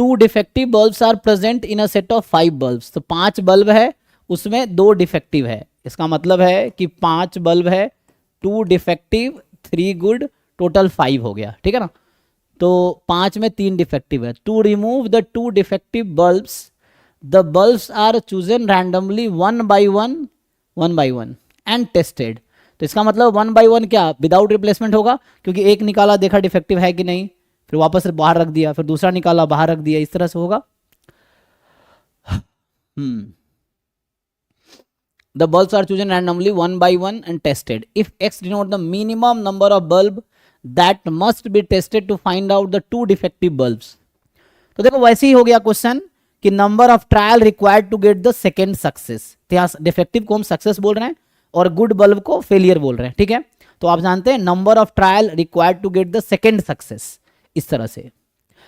2 defective bulbs are present in a set of 5 bulbs. तो 5 bulb है, उसमें 2 defective है। इसका मतलब है कि 5 बल्ब है, 2 डिफेक्टिव 3 गुड, टोटल 5 हो गया, ठीक है ना। तो 5 में 3 डिफेक्टिव है। To remove the 2 defective bulbs the bulbs are chosen randomly one by one and tested. तो इसका मतलब 1 बाई 1 क्या, विदाउट रिप्लेसमेंट होगा, क्योंकि एक निकाला, देखा डिफेक्टिव है कि नहीं, फिर वापस बाहर रख दिया, फिर दूसरा निकाला बाहर रख दिया, इस तरह से होगा। The bulbs are chosen randomly one by one and tested. If X denote the minimum number of bulb that must be tested to find out the 2 defective bulbs. तो देखो वैसे ही हो गया क्वेश्चन कि number of trial required to get the second success. Defective को हम success बोल रहे हैं और गुड बल्ब को फेलियर बोल रहे हैं, ठीक है। तो आप जानते हैं number of trial required to get the second success, इस तरह से।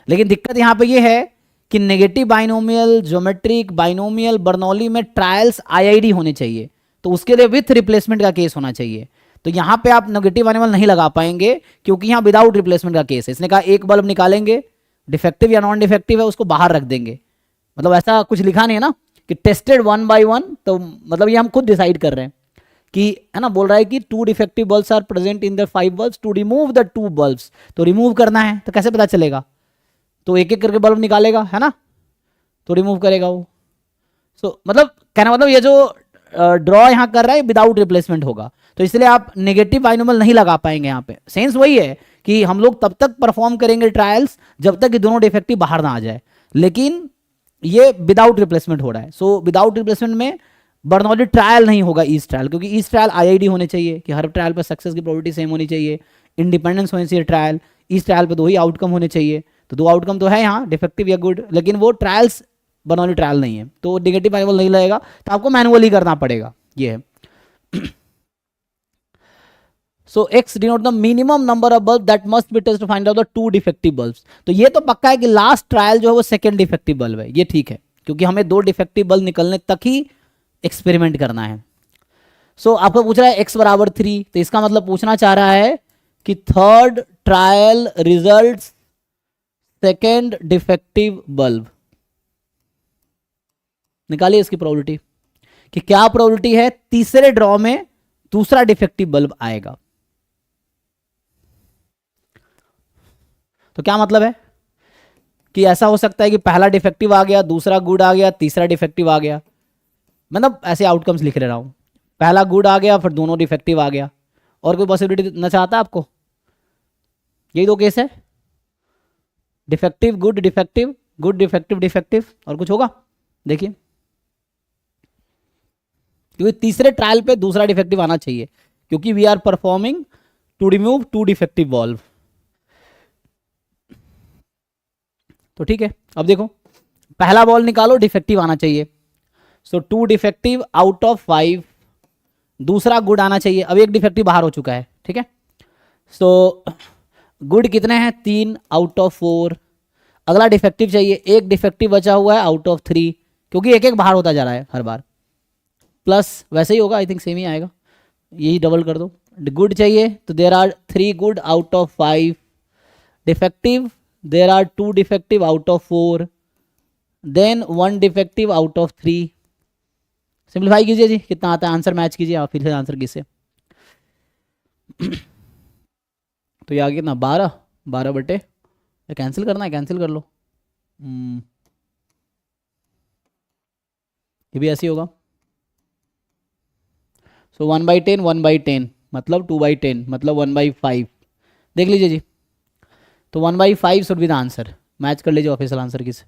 लेकिन दिक्कत यहां पे ये है कि negative binomial, geometric binomial, Bernoulli में ट्रायल्स आईआईडी होने चाहिए, तो उसके लिए विथ रिप्लेसमेंट का केस होना चाहिए। तो यहां पे आप नेगेटिव बाइनोमियल नहीं लगा पाएंगे क्योंकि यहां विदाउट रिप्लेसमेंट का केस है। इसने कहा एक बल्ब निकालेंगे, डिफेक्टिव या नॉन डिफेक्टिव है उसको बाहर रख देंगे, मतलब ऐसा कुछ लिखा नहीं है ना कि टेस्टेड 1 बाई 1। तो मतलब ये हम खुद डिसाइड कर रहे हैं कि, है ना, बोल रहा है कि 2 defective bulbs are present in the 5 bulbs, to remove the 2 bulbs. तो रिमूव करना है तो कैसे पता चलेगा, तो एक एक करके बल्ब निकालेगा, है ना, तो रिमूव करेगा वो। सो मतलब कहना मतलब ये जो ड्रॉ यहाँ कर रहा है विदाउट रिप्लेसमेंट होगा, तो इसलिए आप नेगेटिव बाइनोमियल नहीं लगा पाएंगे यहाँ पे। सेंस वही है कि हम लोग तब तक परफॉर्म करेंगे ट्रायल्स जब तक कि दोनों डिफेक्टिव बाहर ना आ जाए, लेकिन ये विदाउट रिप्लेसमेंट हो रहा है। सो विदाउट रिप्लेसमेंट में बर्नौली ट्रायल नहीं होगा, ईच ट्रायल, क्योंकि ईच ट्रायल आईआईडी होने चाहिए कि हर ट्रायल पर सक्सेस की प्रोबेबिलिटी सेम होनी चाहिए, इंडिपेंडेंस होनी चाहिए ट्रायल, ईच ट्रायल पे 2 ही आउटकम होने चाहिए। तो 2 आउटकम तो है यहाँ, डिफेक्टिव या गुड, लेकिन वो ट्रायल्स बर्नौली ट्रायल नहीं है, तो नेगेटिव बाइनोमियल नहीं लगेगा, तो आपको मैनुअली करना पड़ेगा, ये है। So x denote the minimum number of bulb that must be test to find out the 2 defective bulbs. तो ये तो पक्का है कि लास्ट ट्रायल जो है वो सेकंड डिफेक्टिव बल्ब है, ये ठीक है, क्योंकि हमें 2 डिफेक्टिव बल्ब निकलने तक ही एक्सपेरिमेंट करना है। सो आपको पूछ रहा है x बराबर 3, तो इसका मतलब पूछना चाह रहा है कि third trial result second defective bulb. निकालिए इसकी प्रोबेबिलिटी कि क्या प्रोबेबिलिटी है तीसरे ड्रॉ में दूसरा डिफेक्टिव बल्ब आएगा। तो क्या मतलब है कि ऐसा हो सकता है कि पहला डिफेक्टिव आ गया, दूसरा गुड आ गया, तीसरा डिफेक्टिव आ गया, मतलब ऐसे आउटकम्स लिख रहा हूं, पहला गुड आ गया फिर दोनों डिफेक्टिव आ गया। और कोई पॉसिबिलिटी न चाहता आपको, यही 2 केस है, defective good defective, good defective defective, और कुछ होगा देखिए, क्योंकि तीसरे ट्रायल पे दूसरा डिफेक्टिव आना चाहिए, क्योंकि we are performing to remove 2 defective bulb. तो ठीक है, अब देखो पहला बॉल निकालो, डिफेक्टिव आना चाहिए, सो 2 डिफेक्टिव आउट ऑफ 5, दूसरा गुड आना चाहिए। अब एक डिफेक्टिव बाहर हो चुका है, ठीक है, सो गुड कितने हैं, 3 आउट ऑफ 4। अगला डिफेक्टिव चाहिए, एक डिफेक्टिव बचा हुआ है आउट ऑफ 3, क्योंकि एक एक बाहर होता जा रहा है हर बार, प्लस वैसे ही होगा, आई थिंक सेम ही आएगा, यही डबल कर दो। गुड चाहिए तो there are 3 good out of 5, defective there are 2 defective out of 4, then 1 defective out of 3। Simplify कीजिए जी, कितना आता है, आंसर मैच कीजिए आप, फिर से आंसर किससे। तो ये आ गया ना 12 बटे, कैंसिल करना है कैंसिल कर लो, ये भी ऐसे ही होगा। सो 1/10 1/10 मतलब 2/10 मतलब 1/5, देख लीजिए जी। तो 1/5 should be the answer, match कर लीजिए ऑफिशियल आंसर किसे।